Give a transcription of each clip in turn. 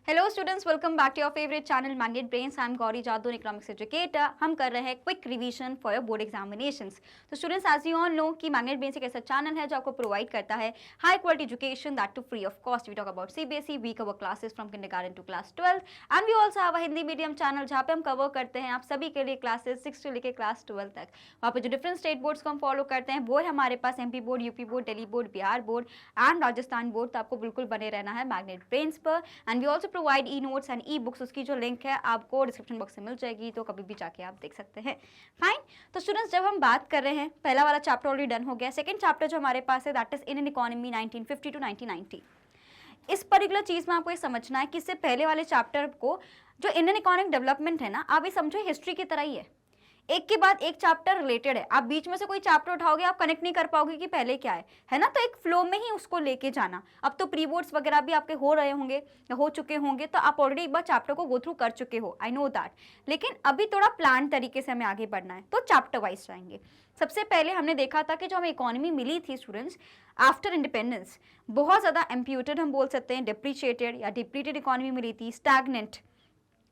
Hello students, welcome back to your favourite channel magnet brains. I am Gauri Jadu, economics educator. हम कर रहे हैं quick revision for your board examinations. तो students, as you all know कि magnet brains एक ऐसा channel है जो आपको प्रोवाइड करता है high quality education that too free of cost. We talk about CBSE, we cover classes from kindergarten to class 12 and we also have a Hindi medium channel जहाँ पे हम कवर करते हैं आप सभी के लिए क्लासेस 6 से लेकर क्लास 12 तक। वहाँ पे जो डिफरेंट स्टेट बोर्ड्स को हम फॉलो करते हैं वो है हमारे पास MP board, UP board, Delhi board, Bihar board and Rajasthan board. तो आपको बिल्कुल बने रहना है मैग्नेट ब्रेन्स पर। And we also provide e notes and e books, उसकी जो लिंक है आपको डिस्क्रिप्शन बॉक्स में मिल जाएगी, तो कभी भी जाके आप देख सकते हैं। फाइन। तो स्टूडेंट्स, जब हम बात कर रहे हैं, पहला वाला चैप्टर ऑलरेडी डन हो गया। सेकंड चैप्टर जो हमारे पास है that is Indian economy 1950 to 1990। इस पर्टिकुलर चीज में आपको ये समझना है कि इससे पहले वाले चैप्टर को, जो इंडियन इकोनॉमिक डेवलपमेंट है ना, आप ये समझो हिस्ट्री की तरह ही है, एक के बाद एक चैप्टर रिलेटेड है। आप बीच में से कोई चैप्टर उठाओगे आप कनेक्ट नहीं कर पाओगे कि पहले क्या है ना। तो एक फ्लो में ही उसको लेके जाना। अब तो प्री बोर्ड्स वगैरह भी आपके हो रहे होंगे या हो चुके होंगे, तो आप ऑलरेडी एक बार चैप्टर को गो थ्रू कर चुके हो, आई नो दैट। लेकिन अभी थोड़ा प्लान तरीके से हमें आगे बढ़ना है, तो चैप्टर वाइज जाएंगे। सबसे पहले हमने देखा था कि जो हमें इकोनॉमी मिली थी स्टूडेंट्स आफ्टर इंडिपेंडेंस, बहुत ज़्यादा एम्प्यूटेड हम बोल सकते हैं, डिप्रीशिएटेड या डिप्लीटेड इकोनॉमी मिली थी, स्टैग्नेंट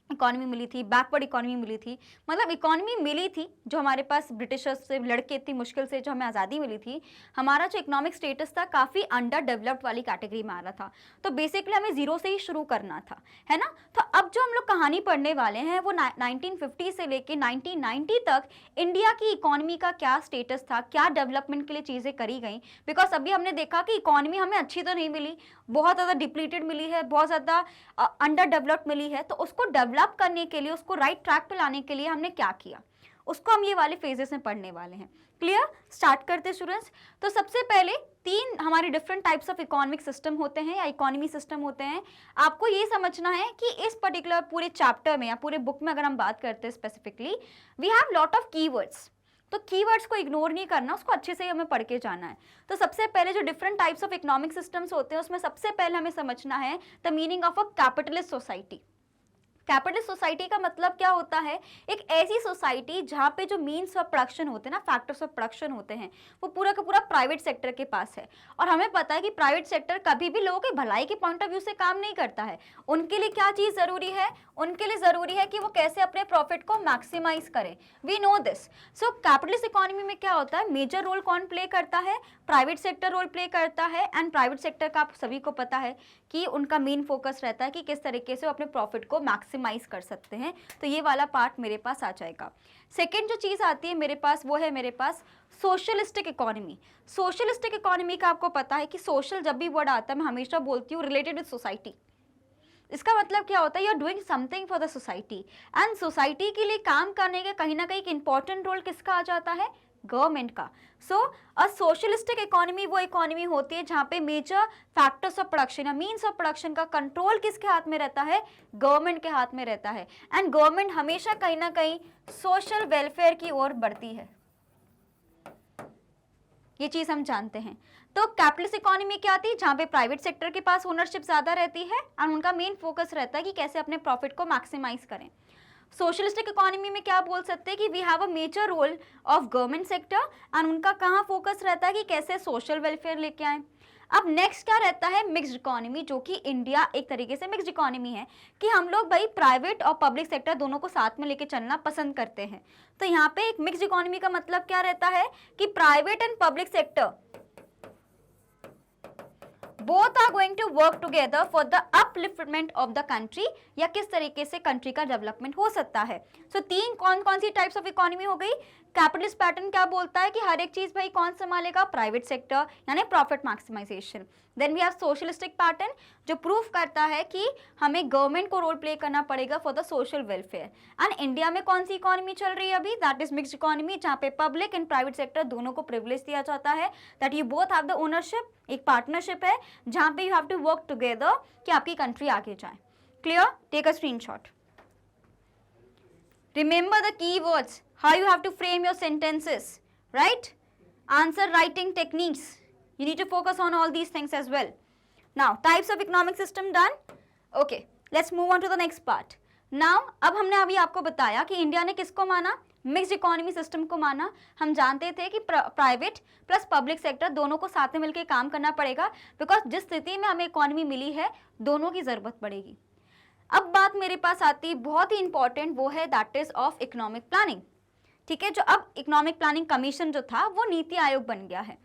इकोनॉमी मिली थी, बैकवर्ड इकोनॉमी मिली थी। मतलब इकोनॉमी मिली थी जो हमारे पास ब्रिटिशर्स से लड़के इतनी मुश्किल से जो हमें आज़ादी मिली थी, हमारा जो इकोनॉमिक स्टेटस था काफ़ी अंडर डेवलप्ड वाली कैटेगरी में आ रहा था। तो बेसिकली हमें जीरो से ही शुरू करना था, है ना। तो अब जो हम लोग कहानी पढ़ने वाले हैं वो 1950 से लेके 1990 तक इंडिया की इकोनॉमी का क्या स्टेटस था, क्या डेवलपमेंट के लिए चीज़ें करी गई। बिकॉज अभी हमने देखा कि इकोनॉमी हमें अच्छी तो नहीं मिली, बहुत ज़्यादा डिप्लीटेड मिली है, बहुत ज़्यादा अंडर डेवलप्ड मिली है। तो उसको डेवलप करने के लिए, उसको राइट ट्रैक पे लाने के लिए हमने क्या किया, उसको हम ये वाले फेजेस में पढ़ने वाले हैं। क्लियर? स्टार्ट करते स्टूडेंट्स। तो सबसे पहले तीन हमारे different types of economic system होते हैं या इकोनॉमी सिस्टम होते हैं। आपको ये समझना है कि इस पर्टिकुलर पूरे चैप्टर में या पूरे बुक में अगर हम बात करते हैं specifically, we have lot of keywords. तो कीवर्ड्स को इग्नोर नहीं करना, उसको अच्छे से हमें पढ़ के जाना है। तो सबसे पहले जो different types of economic systems होते हैं उसमें सबसे पहले हमें समझना है the meaning of a capitalist society. Capitalist society का मतलब क्या होता है? एक ऐसी सोसाइटी जहाँ पे जो मीन्स ऑफ प्रोडक्शन होते हैं ना, फैक्टर्स ऑफ प्रोडक्शन होते हैं, वो पूरा का पूरा प्राइवेट सेक्टर के पास है। और हमें पता है कि प्राइवेट सेक्टर कभी भी लोगों की भलाई के पॉइंट ऑफ व्यू से काम नहीं करता है। उनके लिए क्या चीज़ ज़रूरी है? उनके लिए ज़रूरी है कि वो कैसे अपने प्रॉफिट को मैक्सिमाइज करें। We know this. So capitalist economy में क्या होता है? मेजर रोल कौन प्ले करता है? प्राइवेट सेक्टर रोल प्ले करता है। एंड प्राइवेट सेक्टर का आप सभी को पता है कि उनका मेन फोकस रहता है कि किस तरीके से वो अपने प्रॉफिट को मैक्सिमाइज कर सकते हैं। तो ये वाला पार्ट मेरे पास आ जाएगा। सेकेंड जो चीज़ आती है मेरे पास, वो है मेरे पास सोशलिस्टिक इकोनॉमी। सोशलिस्टिक इकोनॉमी का आपको पता है कि सोशल जब भी वर्ड आता है, मैं हमेशा बोलती हूँ रिलेटेड विद सोसाइटी। इसका मतलब क्या होता है? You are doing something for the society. And society के लिए काम करने का कहीं ना कहीं एक इंपॉर्टेंट रोल किसका आ जाता है? गवर्नमेंट का। सो अ सोशलिस्टिक इकोनॉमी वो इकोनॉमी होती है जहां पे मेजर फैक्टर्स ऑफ प्रोडक्शन या मीन्स ऑफ प्रोडक्शन का कंट्रोल किसके हाथ में रहता है? गवर्नमेंट के हाथ में रहता है। एंड गवर्नमेंट हमेशा कहीं ना कहीं सोशल वेलफेयर की ओर बढ़ती है, ये चीज हम जानते हैं। तो कैपिटलिस्ट इकोनॉमी क्या आती है? जहां पे प्राइवेट सेक्टर के पास ओनरशिप ज्यादा रहती है और उनका मेन फोकस रहता है कि कैसे अपने प्रॉफिट को मैक्सिमाइज करें। सोशलिस्टिक इकोनॉमी में क्या बोल सकते हैं कि we have a major role of government sector and उनका कहाँ फोकस रहता है कि कैसे सोशल वेलफेयर लेके आए। अब नेक्स्ट क्या रहता है? मिक्स्ड इकोनॉमी, जो कि इंडिया एक तरीके से मिक्स्ड इकोनॉमी है कि हम लोग भाई प्राइवेट और पब्लिक सेक्टर दोनों को साथ में लेके चलना पसंद करते हैं। तो यहाँ पे एक मिक्स्ड इकोनॉमी का मतलब क्या रहता है कि private and public sector both are going to work together for the upliftment of the country, या किस तरीके से कंट्री का डेवलपमेंट हो सकता है। सो तीन कौन कौन सी टाइप्स ऑफ इकोनॉमी हो गई। कैपिटलिस्ट पैटर्न क्या बोलता है कि हर एक चीज भाई कौन संभालेगा? प्राइवेट सेक्टर, यानी profit maximisation. Then we have socialistic pattern जो प्रूफ करता है कि हमें गवर्नमेंट को रोल प्ले करना पड़ेगा for the social welfare. And India में कौन सी इकोनॉमी चल रही है अभी? दैट इज मिक्स्ड इकोनॉमी, जहाँ पे पब्लिक एंड प्राइवेट सेक्टर दोनों को प्रिविलेज दिया जाता है, that you both have the ownership. एक पार्टनरशिप है जहाँ पे you have to work together कि आपकी कंट्री आगे जाए। Clear? Take a screenshot. Remember the keywords, how you have to frame your sentences, right? Answer writing techniques. You need to focus on all these things as well. Now, types of economic system done. Okay, let's move on to the next part. Now, अब हमने अभी आपको बताया कि India ने किसको माना? Mixed economy system को माना। हम जानते थे कि प्राइवेट प्लस पब्लिक सेक्टर दोनों को साथ में मिलकर काम करना पड़ेगा, बिकॉज जिस स्थिति में हमें इकोनॉमी मिली है दोनों की जरूरत पड़ेगी। अब बात मेरे पास आती है बहुत ही इंपॉर्टेंट, वो है that is of economic planning. ठीक है, जो अब इकोनॉमिक प्लानिंग कमीशन जो था वो नीति आयोग बन गया है।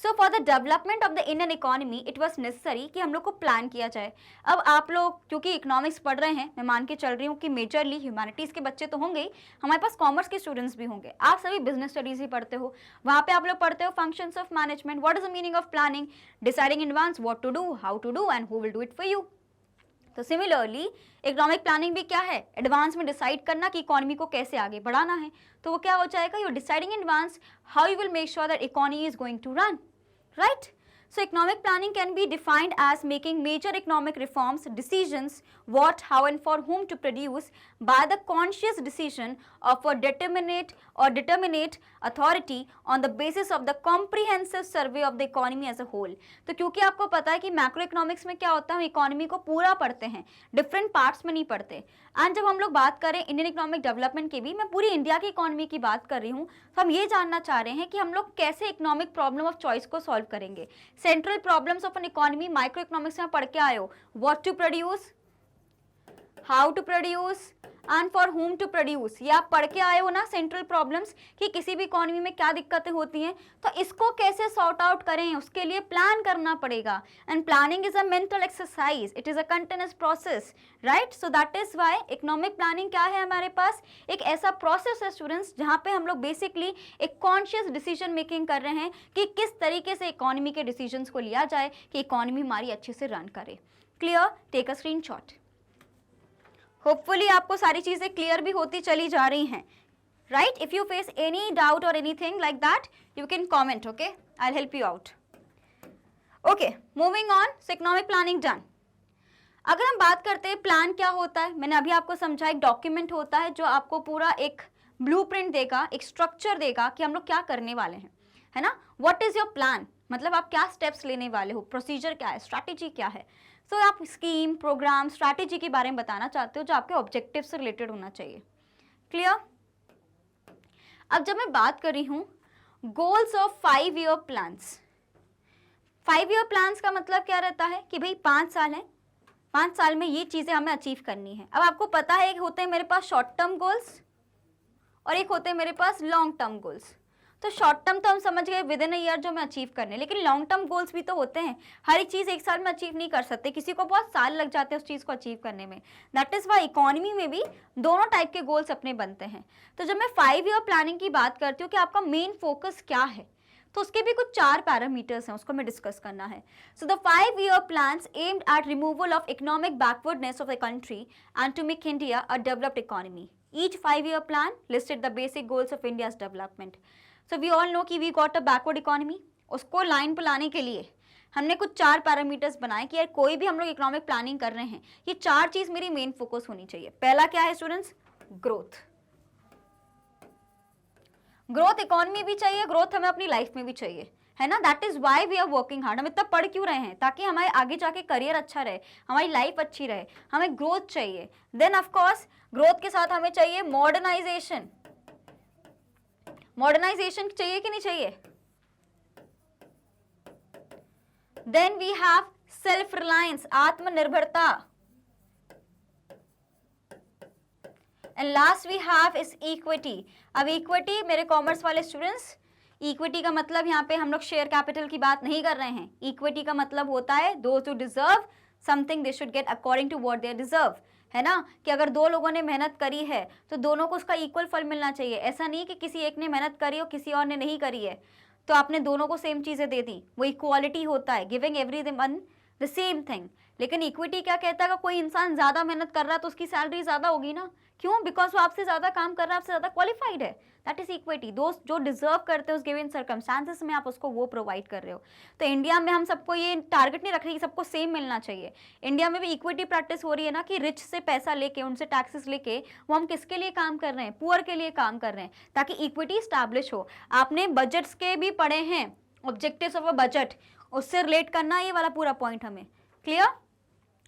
So for the development of the Indian economy it was necessary कि हम लोग को प्लान किया जाए। अब आप लोग क्योंकि इकोनॉमिक्स पढ़ रहे हैं, मैं मान के चल रही हूँ कि मेजरली ह्यूमैनिटीज़ के बच्चे तो होंगे ही, हमारे पास कॉमर्स के स्टूडेंट्स भी होंगे। आप सभी बिजनेस स्टडीज ही पढ़ते हो, वहाँ पे आप लोग पढ़ते हो functions of management, what is the meaning of planning, deciding in advance what to do, how to do and who will do it for you. तो सिमिलरली इकोनॉमिक प्लानिंग भी क्या है, एडवांस में डिसाइड करना कि इकोनॉमी को कैसे आगे बढ़ाना है। तो वो क्या हो जाएगा, you deciding in advance how you will make sure that economy is going to run, right? So economic planning can be defined as making major economic reforms, decisions, what, how and for whom to produce by the conscious decision of a determinate authority on the basis of the comprehensive survey of the economy as a whole. तो क्योंकि आपको पता है कि macro economics में क्या होता है, हम इकोनॉमी को पूरा पढ़ते हैं, डिफरेंट पार्ट्स में नहीं पढ़ते। एंड जब हम लोग बात करें इंडियन इकोनॉमिक डेवलपमेंट की भी, मैं पूरी इंडिया की इकोनॉमी की बात कर रही हूँ, तो हम ये जानना चाह रहे हैं कि हम लोग कैसे इकोनॉमिक प्रॉब्लम ऑफ चॉइस को सॉल्व करेंगे। Central problems of an economy micro economics में पढ़ के आए हो, what to produce, how to produce and for whom to produce, ये आप पढ़ के आए हो ना सेंट्रल प्रॉब्लम्स, कि किसी भी इकोनॉमी में क्या दिक्कतें होती हैं, तो इसको कैसे सॉर्ट आउट करें, उसके लिए प्लान करना पड़ेगा। And planning is a mental exercise, it is a continuous process, right? So that is why economic planning क्या है हमारे पास, एक ऐसा प्रोसेस है स्टूडेंट्स जहाँ पे हम लोग बेसिकली एक कॉन्शियस डिसीजन मेकिंग कर रहे हैं कि किस तरीके से इकोनॉमी के डिसीजंस को लिया जाए कि इकोनॉमी हमारी अच्छे से रन करे। Clear? Take a screenshot. Hopefully आपको सारी चीजें क्लियर भी होती चली जा रही हैं, right? If you face any doubt और anything like that you can comment, okay? I will help you out. Okay, moving on, so economic planning done. अगर हम बात करते हैं प्लान क्या होता है, मैंने अभी आपको समझा, एक डॉक्यूमेंट होता है जो आपको पूरा एक ब्लूप्रिंट देगा, एक स्ट्रक्चर देगा कि हम लोग क्या करने वाले हैं, है ना? व्हाट इज योर प्लान, मतलब आप क्या स्टेप्स लेने वाले हो, प्रोसीजर क्या है, स्ट्रैटेजी क्या है। तो आप स्कीम, प्रोग्राम, स्ट्रैटेजी के बारे में बताना चाहते हो जो आपके ऑब्जेक्टिव से रिलेटेड होना चाहिए। क्लियर? अब जब मैं बात कर रही हूँ goals of 5 year plans, 5 year plans का मतलब क्या रहता है कि भाई 5 साल है, 5 साल में ये चीज़ें हमें अचीव करनी है। अब आपको पता है एक होते हैं मेरे पास शॉर्ट टर्म गोल्स और एक होते हैं मेरे पास लॉन्ग टर्म गोल्स। तो शॉर्ट टर्म तो हम समझ गए विद इन अ ईयर जो हमें अचीव करने, लेकिन लॉन्ग टर्म गोल्स भी तो होते हैं। हर एक चीज़ एक साल में अचीव नहीं कर सकते, किसी को बहुत साल लग जाते हैं उस चीज़ को अचीव करने में। दैट इज़ वाई इकोनॉमी में भी दोनों टाइप के गोल्स अपने बनते हैं। तो जब मैं 5 ईयर प्लानिंग की बात करती हूँ कि आपका मेन फोकस क्या है, तो उसके भी कुछ 4 पैरामीटर्स हैं, उसको मैं डिस्कस करना है। So the 5 year plans aimed at removal of economic backwardness of the country and to make India a developed economy. Each 5 year plan listed the basic goals of India's development. So we all know कि we got a backward economy, उसको line पर लाने के लिए हमने कुछ 4 parameters बनाए कि यार कोई भी हम लोग इकोनॉमिक प्लानिंग कर रहे हैं, ये 4 चीज मेरी मेन फोकस होनी चाहिए। पहला क्या है स्टूडेंट्स? ग्रोथ। ग्रोथ इकोनॉमी भी चाहिए, ग्रोथ हमें अपनी लाइफ में भी चाहिए, है ना? That is why we are working hard. हम इतना पढ़ क्यों रहे हैं? ताकि हमारे आगे जाके करियर अच्छा रहे, हमारी लाइफ अच्छी रहे, हमें ग्रोथ चाहिए। देन ऑफ कोर्स ग्रोथ के साथ हमें चाहिए मॉडर्नाइजेशन। मॉडर्नाइजेशन चाहिए कि नहीं चाहिए? Then we have self reliance, आत्मनिर्भरता। And last we have is equity. अब इक्विटी मेरे कॉमर्स वाले स्टूडेंट्स, इक्विटी का मतलब यहाँ पे हम लोग शेयर कैपिटल की बात नहीं कर रहे हैं। इक्विटी का मतलब होता है those who deserve something they should get according to what they deserve, है ना? कि अगर 2 लोगों ने मेहनत करी है तो दोनों को उसका इक्वल फल मिलना चाहिए। ऐसा नहीं कि किसी एक ने मेहनत करी और किसी और ने नहीं करी है तो आपने दोनों को सेम चीजें दे दी, वो इक्वालिटी होता है, giving everyone the same thing. लेकिन इक्विटी क्या कहता है, अगर कोई इंसान ज्यादा मेहनत कर रहा है तो उसकी सैलरी ज्यादा होगी ना, क्यों? बिकॉज वो आपसे ज्यादा काम कर रहा है, आपसे ज्यादा क्वालिफाइड है। That is equity. दोस्त जो डिजर्व करते हैं उस गिवन सर्कमस्टांसेस में आप उसको वो प्रोवाइड कर रहे हो। तो इंडिया में हम सबको ये टारगेट नहीं रख रहे कि सबको सेम मिलना चाहिए। इंडिया में भी इक्विटी प्रैक्टिस हो रही है ना कि रिच से पैसा लेके, उनसे टैक्सेस लेके वो हम किसके लिए काम कर रहे हैं? पुअर के लिए काम कर रहे हैं, ताकि इक्विटी स्टैब्लिश हो। आपने बजट्स के भी पढ़े हैं, ऑब्जेक्टिव्स ऑफ अ बजट, उससे रिलेट करना ये वाला पूरा पॉइंट हमें। क्लियर?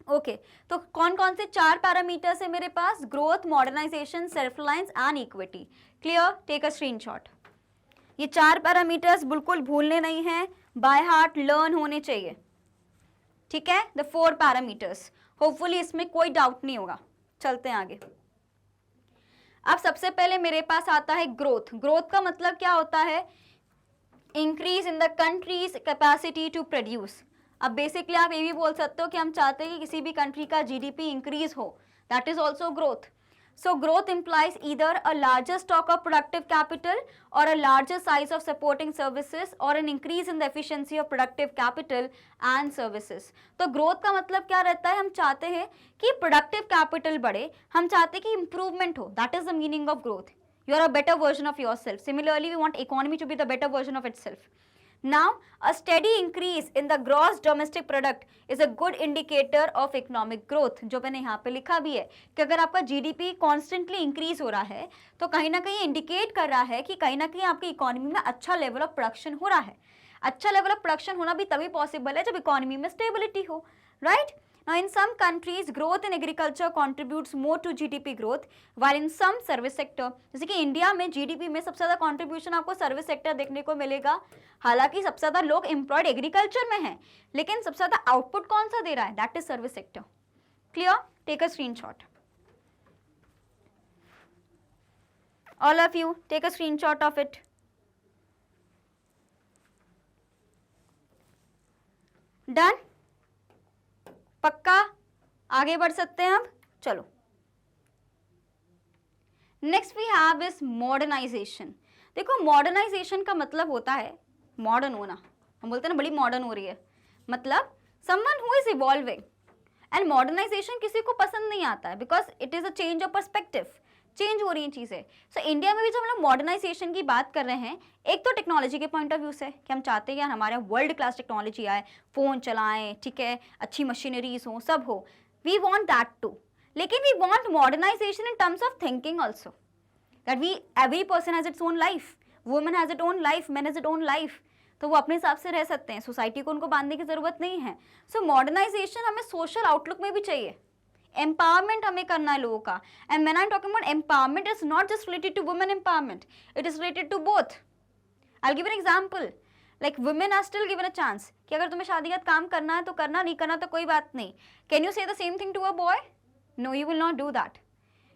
ओके तो कौन कौन से 4 पैरामीटर्स है मेरे पास? Growth, modernisation, self reliance and equity. Clear? Take a screenshot. ये 4 पैरामीटर्स बिल्कुल भूलने नहीं है, बाय हार्ट लर्न होने चाहिए, ठीक है? The 4 parameters. होपफुली इसमें कोई डाउट नहीं होगा। चलते हैं आगे। अब सबसे पहले मेरे पास आता है ग्रोथ। ग्रोथ का मतलब क्या होता है? Increase in the country's capacity to produce. अब बेसिकली आप ये भी बोल सकते हो कि हम चाहते हैं कि किसी भी कंट्री का जीडीपी इंक्रीज हो, that is also growth. So growth implies either a larger stock of productive capital or a larger size of supporting services or an increase in the efficiency of productive capital and services. तो growth का मतलब क्या रहता है? हम चाहते हैं कि productive capital बढ़े, हम चाहते हैं कि improvement हो, that is the meaning of growth. You are a better version of yourself. Similarly, we want economy to be the better version of itself. Now, a steady increase in the gross domestic product is a good indicator of economic growth. जो मैंने यहाँ पे लिखा भी है कि अगर आपका जीडीपी कॉन्स्टेंटली इंक्रीज हो रहा है तो कहीं ना कहीं इंडिकेट कर रहा है कि कहीं ना कहीं आपकी इकोनॉमी में अच्छा लेवल ऑफ प्रोडक्शन हो रहा है। अच्छा लेवल ऑफ प्रोडक्शन होना भी तभी पॉसिबल है जब इकोनॉमी में स्टेबिलिटी हो, right? Now, in some countries, growth in agriculture contributes more to GDP growth, while in some service sector, जैसे कि इंडिया में जीडीपी में सबसे ज़्यादा कंट्रीब्यूशन आपको सर्विस सेक्टर देखने को मिलेगा। हालांकि सबसे ज़्यादा लोग एम्प्लॉयड एग्रीकल्चर में हैं, लेकिन सबसे ज़्यादा आउटपुट कौन सा दे रहा है? That is service sector. Clear? Take a screenshot. All of you take a screenshot of it. Done? पक्का? आगे बढ़ सकते हैं अब? चलो। Next we have is modernisation. देखो, मॉडर्नाइजेशन का मतलब होता है मॉडर्न होना। हम बोलते हैं ना बड़ी मॉडर्न हो रही है, मतलब someone who is evolving. And modernisation किसी को पसंद नहीं आता है because it is a change of perspective. Change हो रही हैं चीज़ें। सो इंडिया में भी जब हम लोग मॉडर्नाइजेशन की बात कर रहे हैं, एक तो टेक्नोलॉजी के पॉइंट ऑफ व्यू से कि हम चाहते हैं यार हमारे वर्ल्ड क्लास टेक्नोलॉजी आए, फ़ोन चलाएं, ठीक है, अच्छी मशीनरीज हो, सब हो, वी वॉन्ट दैट टू। लेकिन we want modernisation in terms of thinking also, that we every person has its own life, women has it own life, man has it own life, तो वो अपने हिसाब से रह सकते हैं, सोसाइटी को उनको बांधने की जरूरत नहीं है। सो मॉडर्नाइजेशन हमें सोशल आउटलुक में भी चाहिए, एम्पावरमेंट हमें करना है लोगों का। And when I am talking about empowerment, is not just related to women empowerment, it is related to both. I will give an example, like women are still given a chance कि अगर तुम्हें शादी का काम करना है तो करना, नहीं करना तो कोई बात नहीं। Can you say the same thing to a boy? No, you will not do that,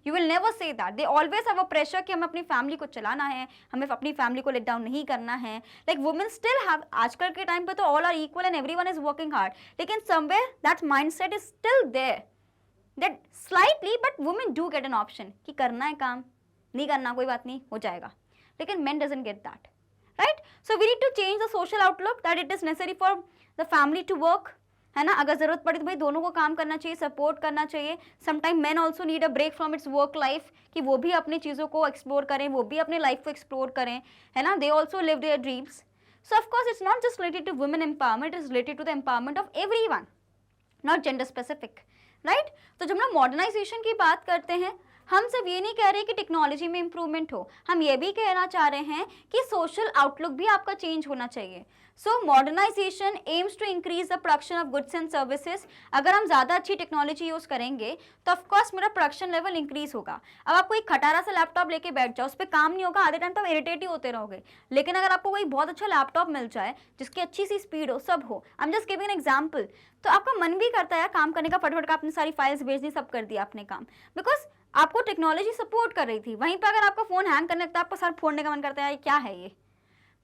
you will never say that. They always have a pressure कि हमें अपनी फैमिली को चलाना है, हमें अपनी फैमिली को लेट डाउन नहीं करना है। लाइक वुमेन स्टिल हैव, आजकल के टाइम पे तो all are equal and everyone is working hard, लेकिन somewhere that mindset is still there, that slightly but women do get an option कि करना है काम, नहीं करना कोई बात नहीं, हो जाएगा। लेकिन men doesn't get that, right? So we need to change the social outlook that it is necessary for the family to work, है ना? अगर जरूरत पड़े तो भाई दोनों को काम करना चाहिए, सपोर्ट करना चाहिए। Sometime men also need a break from its work life, कि वो भी अपनी चीज़ों को एक्सप्लोर करें, वो भी अपनी लाइफ को एक्सप्लोर करें, है ना? They also live their dreams. So of course it's not just related to women empowerment, it is related to the empowerment of everyone, not gender specific, right? तो जब हम मॉडर्नाइजेशन की बात करते हैं, हम सिर्फ ये नहीं कह रहे कि टेक्नोलॉजी में इंप्रूवमेंट हो, हम ये भी कहना चाह रहे हैं कि सोशल आउटलुक भी आपका चेंज होना चाहिए। So modernisation aims to increase the production of goods and services. अगर हम ज़्यादा अच्छी टेक्नोलॉजी यूज़ करेंगे तो ऑफकोर्स मेरा प्रोडक्शन लेवल इंक्रीज होगा। अब आपको एक खटारा सा लैपटॉप लेके बैठ जाओ, उस पर काम नहीं होगा, आधे टाइम तो इरिटेट ही होते रहोगे। लेकिन अगर आपको कोई बहुत अच्छा लैपटॉप मिल जाए जिसकी अच्छी सी स्पीड हो, सब हो, I am just giving an example, तो आपका मन भी करता है काम करने का, फटाफट का अपनी सारी फाइल्स भेज दी, सब कर दिया आपने काम, बिकॉज आपको टेक्नोलॉजी सपोर्ट कर रही थी। वहीं पर अगर आपका फोन हैंग करने लगता है, आपको सर फोड़ने का मन करता है, क्या है ये?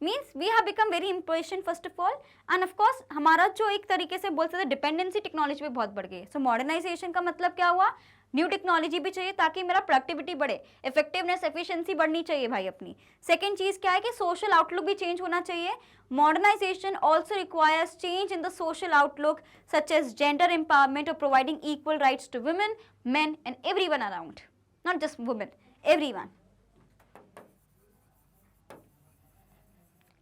Means we have become very impatient first of all, and of course हमारा जो एक तरीके से बोल सकते हैं डिपेंडेंसी टेक्नोलॉजी पे बहुत बढ़ गई है। सो मॉडर्नाइजेशन का मतलब क्या हुआ? न्यू टेक्नोलॉजी भी चाहिए ताकि मेरा प्रोडक्टिविटी बढ़े, इफेक्टिवनेस, एफिशिएंसी बढ़नी चाहिए भाई अपनी। सेकेंड चीज़ क्या है कि सोशल आउटलुक भी चेंज होना चाहिए। Modernisation also requires change in the social outlook such as gender empowerment और providing equal rights to women, men and everyone around, not just women, everyone.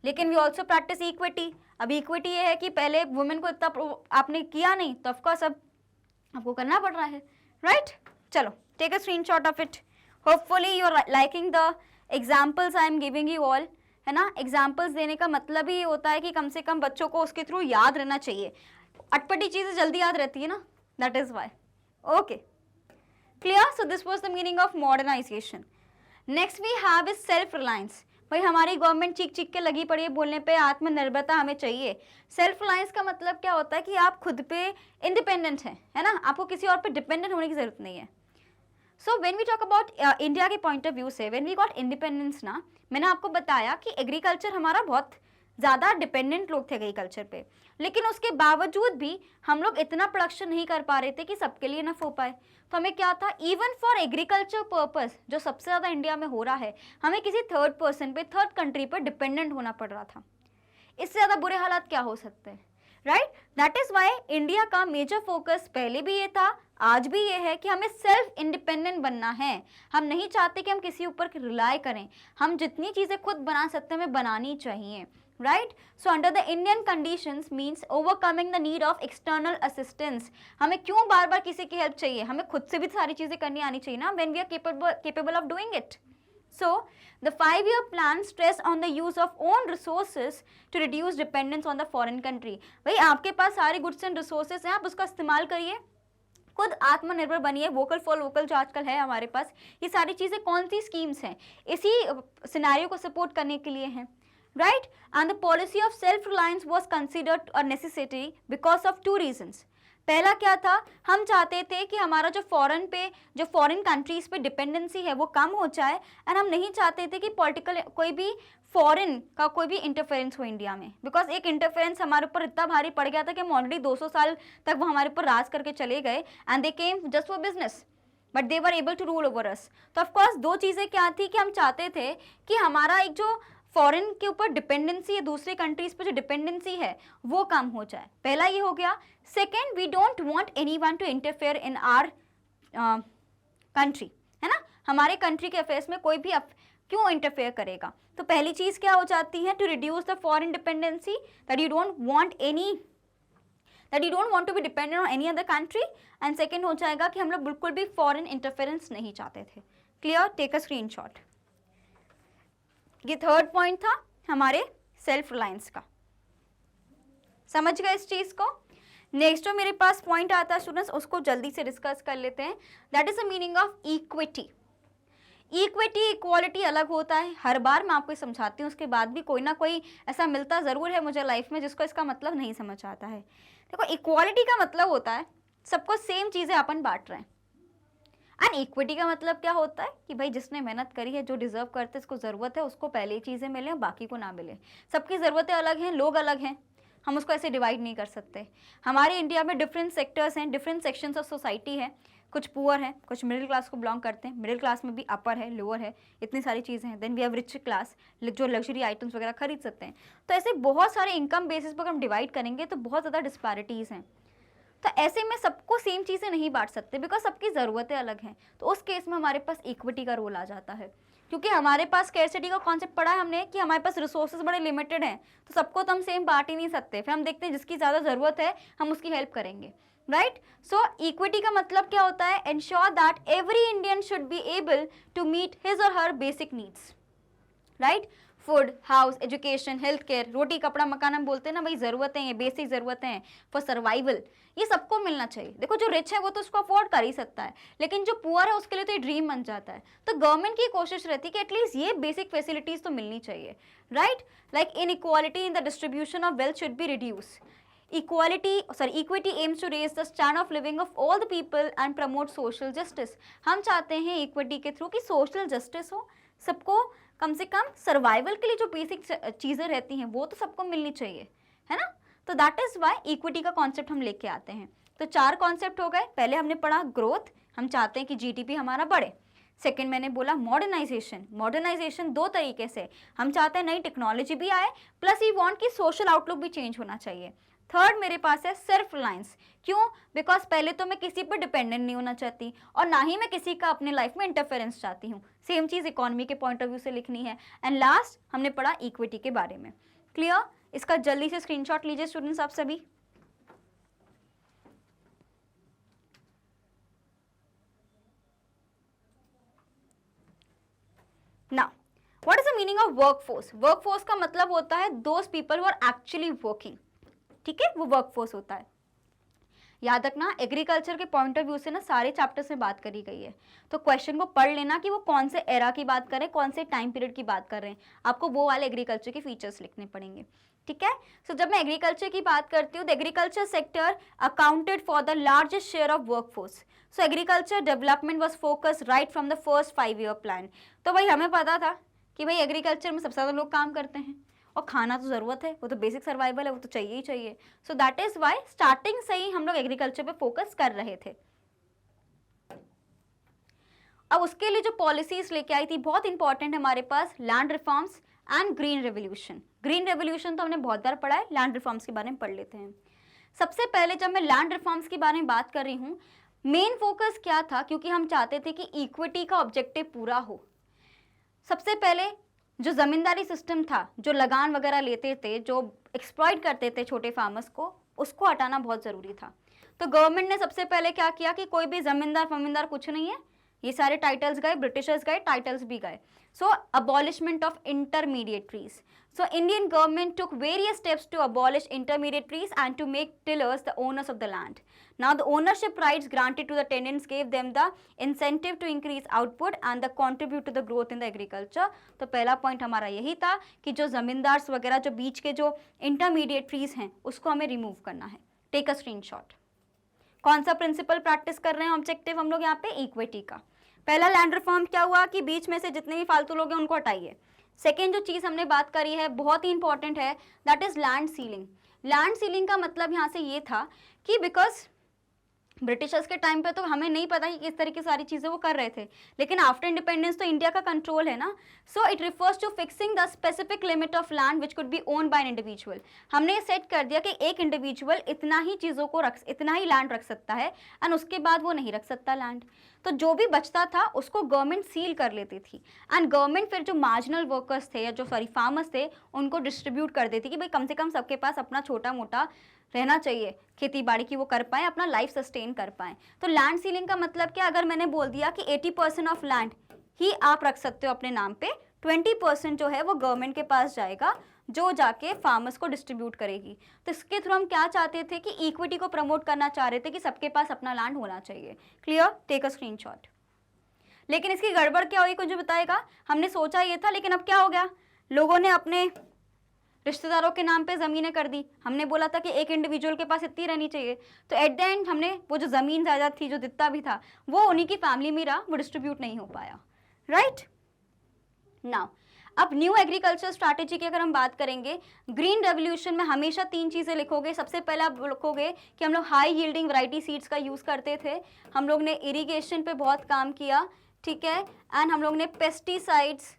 लेकिन वी ऑल्सो प्रैक्टिस इक्विटी। अब equity ये है कि पहले women को इतना आपने किया नहीं, तो ऑफकोर्स अब आपको करना पड़ रहा है, राइट? चलो, take a screenshot of it. Hopefully you are liking the examples I am giving you all, है ना? एग्जाम्पल्स देने का मतलब ही ये होता है कि कम से कम बच्चों को उसके थ्रू याद रहना चाहिए। अटपटी चीज़ें जल्दी याद रहती है ना, that is why. Okay, clear? So this was the meaning of modernization. Next we have is self-reliance. भाई हमारी गवर्नमेंट चीख चीख के लगी पड़ी है बोलने पे आत्मनिर्भरता हमें चाहिए। सेल्फ रिलायंस का मतलब क्या होता है कि आप खुद पे इंडिपेंडेंट हैं, है ना, आपको किसी और पे डिपेंडेंट होने की जरूरत नहीं है। So when we talk about India के पॉइंट ऑफ व्यू से, व्हेन वी गॉट इंडिपेंडेंस ना, मैंने आपको बताया कि एग्रीकल्चर हमारा बहुत ज़्यादा डिपेंडेंट लोग थे एग्रीकल्चर पे, लेकिन उसके बावजूद भी हम लोग इतना प्रोडक्शन नहीं कर पा रहे थे कि सबके लिए इनफ हो पाए। तो हमें क्या था, इवन फॉर एग्रीकल्चर पर्पस जो सबसे ज़्यादा इंडिया में हो रहा है, हमें किसी थर्ड पर्सन पे, थर्ड कंट्री पर डिपेंडेंट होना पड़ रहा था। इससे ज़्यादा बुरे हालात क्या हो सकते हैं, right? That is why India का मेजर फोकस पहले भी ये था, आज भी ये है कि हमें सेल्फ इंडिपेंडेंट बनना है। हम नहीं चाहते कि हम किसी ऊपर रिलाय करें, हम जितनी चीज़ें खुद बना सकते हैं हमें बनानी चाहिए, right? So under the Indian conditions means overcoming the need of external assistance. हमें क्यों बार बार किसी की हेल्प चाहिए, हमें खुद से भी सारी चीज़ें करनी आनी चाहिए ना, when we are capable of doing it. So, the 5-year plan stress on the use of own resources to reduce dependence on the foreign country. भाई आपके पास सारे गुड्स एंड रिसोर्सेज हैं, आप उसका इस्तेमाल करिए, खुद आत्मनिर्भर बनिए, वोकल फॉर लोकल जो आजकल है हमारे पास, ये सारी चीज़ें कौन सी स्कीम्स हैं, इसी सिनेरियो को सपोर्ट करने के लिए हैं, right? And the policy of self reliance was considered a necessity because of 2 reasons. पहला क्या था, हम चाहते थे कि हमारा जो फॉरेन कंट्रीज पे डिपेंडेंसी है वो कम हो जाए, एंड हम नहीं चाहते थे कि पॉलिटिकल कोई भी फॉरेन का कोई भी इंटरफेरेंस हो इंडिया में, बिकॉज एक इंटरफेरेंस हमारे ऊपर इतना भारी पड़ गया था कि हम ऑलरेडी 200 साल तक वो हमारे ऊपर राज करके चले गए, and they came just for business but they were able to rule over us. तो ऑफकोर्स 2 चीज़ें क्या थी कि हम चाहते थे कि हमारा एक जो फॉरेन के ऊपर डिपेंडेंसी है, दूसरे कंट्रीज पे जो डिपेंडेंसी है वो कम हो जाए, पहला ये हो गया। Second, we don't want anyone to interfere in our country, है ना, हमारे कंट्री के अफेयर्स में कोई भी क्यों इंटरफेयर करेगा। तो पहली चीज़ क्या हो जाती है, to reduce the foreign dependency, that you don't want to be dependent on any other country, and second हो जाएगा कि हम लोग बिल्कुल भी फॉरेन इंटरफेरेंस नहीं चाहते थे। क्लियर? Take a screenshot. ये थर्ड पॉइंट था हमारे सेल्फ रिलायंस का, समझ गए इस चीज़ को? नेक्स्ट जो मेरे पास पॉइंट आता है स्टूडेंट्स, उसको जल्दी से डिस्कस कर लेते हैं। That is the meaning of equity. Equity, equality अलग होता है, हर बार मैं आपको समझाती हूँ, उसके बाद भी कोई ना कोई ऐसा मिलता ज़रूर है मुझे लाइफ में जिसको इसका मतलब नहीं समझ आता है। देखो, इक्वालिटी का मतलब होता है सबको सेम चीज़ें अपन बांट रहे हैं, एंड इक्विटी का मतलब क्या होता है कि भाई जिसने मेहनत करी है, जो डिजर्व करते हैं, इसको ज़रूरत है, उसको पहले ही चीज़ें मिले और बाकी को ना मिले। सबकी ज़रूरतें अलग हैं, लोग अलग हैं, हम उसको ऐसे डिवाइड नहीं कर सकते। हमारे इंडिया में डिफरेंट सेक्टर्स हैं, डिफरेंट सेक्शंस ऑफ सोसाइटी है, कुछ पुअर हैं, कुछ मिडिल क्लास को बिलोंग करते हैं, मिडिल क्लास में भी अपर है, लोअर है, इतनी सारी चीज़ें हैं। Then we have rich class जो लग्जरी आइटम्स वगैरह खरीद सकते हैं। तो ऐसे बहुत सारे इनकम बेसिस पर हम डिवाइड करेंगे तो बहुत ज़्यादा डिस्पैरिटीज़ हैं। तो ऐसे में सबको सेम चीज़ें नहीं बांट सकते, बिकॉज सबकी ज़रूरतें अलग हैं। तो उस केस में हमारे पास इक्विटी का रोल आ जाता है, क्योंकि हमारे पास स्कैरसिटी का कॉन्सेप्ट पढ़ा है हमने कि हमारे पास रिसोर्सेज बड़े लिमिटेड हैं, तो सबको तो हम सेम बांट ही नहीं सकते। फिर हम देखते हैं जिसकी ज़्यादा ज़रूरत है हम उसकी हेल्प करेंगे, राइट? सो इक्विटी का मतलब क्या होता है, ensure that every Indian should be able to meet his और her basic needs, right? Food, house, education, health care, रोटी कपड़ा मकान, हम बोलते हैं ना भाई ज़रूरतें हैं, बेसिक ज़रूरतें हैं फॉर सर्वाइवल, ये सबको मिलना चाहिए। देखो, जो रिच है वो तो उसको अफोर्ड कर ही सकता है, लेकिन जो पुअर है उसके लिए तो ये ड्रीम बन जाता है। तो गवर्नमेंट की कोशिश रहती है कि एटलीस्ट ये बेसिक फैसिलिटीज़ तो मिलनी चाहिए, right? Like inequality in the distribution of wealth should be reduce. Equity aims to raise the standard of living of all the people and promote social justice. हम चाहते हैं इक्विटी के through कि social justice हो, सबको कम से कम survival के लिए जो बेसिक चीज़ें रहती हैं वो तो सबको मिलनी चाहिए, है ना? तो दैट इज़ वाई इक्विटी का कॉन्सेप्ट हम लेके आते हैं। तो 4 कॉन्सेप्ट हो गए। पहले हमने पढ़ा ग्रोथ, हम चाहते हैं कि जीडीपी हमारा बढ़े। सेकेंड मैंने बोला मॉडर्नाइजेशन। मॉडर्नाइजेशन 2 तरीके से, हम चाहते हैं नई टेक्नोलॉजी भी आए, प्लस वी वांट कि सोशल आउटलुक भी चेंज होना चाहिए। थर्ड मेरे पास है सेल्फ रिलायंस। क्यों? बिकॉज पहले तो मैं किसी पर डिपेंडेंट नहीं होना चाहती, और ना ही मैं किसी का अपने लाइफ में इंटरफेरेंस चाहती हूँ। सेम चीज़ इकोनॉमी के पॉइंट ऑफ व्यू से लिखनी है। एंड लास्ट हमने पढ़ा इक्विटी के बारे में। क्लियर? इसका जल्दी से स्क्रीनशॉट लीजिए स्टूडेंट्स आप सभी। ना, what is the meaning of workforce? Workforce का मतलब होता है those people who are actually working, ठीक है, वो वर्कफोर्स होता है। याद रखना एग्रीकल्चर के पॉइंट ऑफ व्यू से ना सारे चैप्टर्स में बात करी गई है, तो क्वेश्चन को पढ़ लेना कि वो कौन से एरा की बात कर रहे हैं, कौन से टाइम पीरियड की बात कर रहे हैं, आपको वो वाले एग्रीकल्चर के फीचर्स लिखने पड़ेंगे, ठीक है। सो जब मैं एग्रीकल्चर की बात करती हूँ, the agriculture sector accounted for the largest share of workforce. So agriculture development was focus right from the first 5-year plan. तो भाई हमें पता था कि भाई एग्रीकल्चर में सबसे ज़्यादा लोग काम करते हैं और खाना तो ज़रूरत है, वो तो बेसिक सर्वाइवल है, वो तो चाहिए ही चाहिए। So that is why starting से ही हम लोग एग्रीकल्चर पे फोकस कर रहे थे। अब उसके लिए जो पॉलिसीज लेके आई थी बहुत इंपॉर्टेंट है हमारे पास, land reforms and green revolution. Green revolution तो हमने बहुत बार पढ़ा है, लैंड रिफॉर्म्स के बारे में पढ़ लेते हैं। सबसे पहले जब मैं लैंड रिफॉर्म्स के बारे में बात कर रही हूँ, मेन फोकस क्या था, क्योंकि हम चाहते थे कि इक्विटी का ऑब्जेक्टिव पूरा हो। सबसे पहले जो जमींदारी सिस्टम था, जो लगान वगैरह लेते थे, जो एक्सप्लॉइट करते थे छोटे फार्मर्स को, उसको हटाना बहुत ज़रूरी था। तो गवर्नमेंट ने सबसे पहले क्या किया कि कोई भी जमींदार फमींदार कुछ नहीं है, ये सारे टाइटल्स गए, ब्रिटिशर्स गए, टाइटल्स भी गए। So abolishment of intermediaries. So Indian government took various steps to abolish intermediaries and to make tillers the owners of the land. Now the ownership rights granted to the tenants gave them the incentive to increase output and the contribute to the growth in the agriculture. तो पहला point हमारा यही था कि जो जमींदार वगैरह जो बीच के जो इंटरमीडिएटरीज हैं उसको हमें रिमूव करना है। Take a screenshot. कौन सा प्रिंसिपल प्रैक्टिस कर रहे हैं ऑब्जेक्टिव हम लोग यहाँ पे, इक्विटी का। पहला लैंड रिफॉर्म क्या हुआ कि बीच में से जितने भी फालतू लोग हैं उनको हटाइए। सेकेंड जो चीज़ हमने बात करी है बहुत ही इंपॉर्टेंट है, that is land ceiling. Land ceiling का मतलब यहाँ से ये था कि बिकॉज ब्रिटिशर्स के टाइम पे तो हमें नहीं पता कि किस तरह की सारी चीज़ें वो कर रहे थे, लेकिन आफ्टर इंडिपेंडेंस तो इंडिया का कंट्रोल है ना। So it refers to fixing the specific limit of land which could be own by an individual. हमने ये सेट कर दिया कि एक इंडिविजुअल इतना ही चीज़ों को इतना ही लैंड रख सकता है एंड उसके बाद वो नहीं रख सकता लैंड। तो जो भी बचता था उसको गवर्नमेंट सील कर लेती थी एंड गवर्नमेंट फिर जो मार्जिनल वर्कर्स थे या जो फार्मर्स थे उनको डिस्ट्रीब्यूट कर देती कि भाई कम से कम सबके पास अपना छोटा मोटा रहना चाहिए, खेती बाड़ी की वो कर पाएँ, अपना लाइफ सस्टेन कर पाएँ। तो लैंड सीलिंग का मतलब क्या, अगर मैंने बोल दिया कि 80% ऑफ लैंड ही आप रख सकते हो अपने नाम पे, 20% जो है वो गवर्नमेंट के पास जाएगा जो जाके फार्मर्स को डिस्ट्रीब्यूट करेगी। तो इसके थ्रू हम क्या चाहते थे कि इक्विटी को प्रमोट करना चाह रहे थे कि सबके पास अपना लैंड होना चाहिए। Clear, take a screenshot. लेकिन इसकी गड़बड़ क्या हुई, कुछ बताएगा। हमने सोचा ये था, लेकिन अब क्या हो गया, लोगों ने अपने रिश्तेदारों के नाम पे ज़मीनें कर दी। हमने बोला था कि एक इंडिविजुअल के पास इतनी रहनी चाहिए, तो एट द एंड हमने वो जो ज़मीन जायदाद थी, जो जितना भी था वो उन्हीं की फैमिली में रहा, वो डिस्ट्रीब्यूट नहीं हो पाया। राइट नाउ अब न्यू एग्रीकल्चर स्ट्रैटेजी की अगर हम बात करेंगे, ग्रीन रेवोल्यूशन में हमेशा 3 चीज़ें लिखोगे। सबसे पहले आप लिखोगे कि हम लोग हाई यील्डिंग वैरायटी सीड्स का यूज़ करते थे, हम लोग ने इरिगेशन पे बहुत काम किया, ठीक है, एंड हम लोग ने पेस्टिसाइड्स,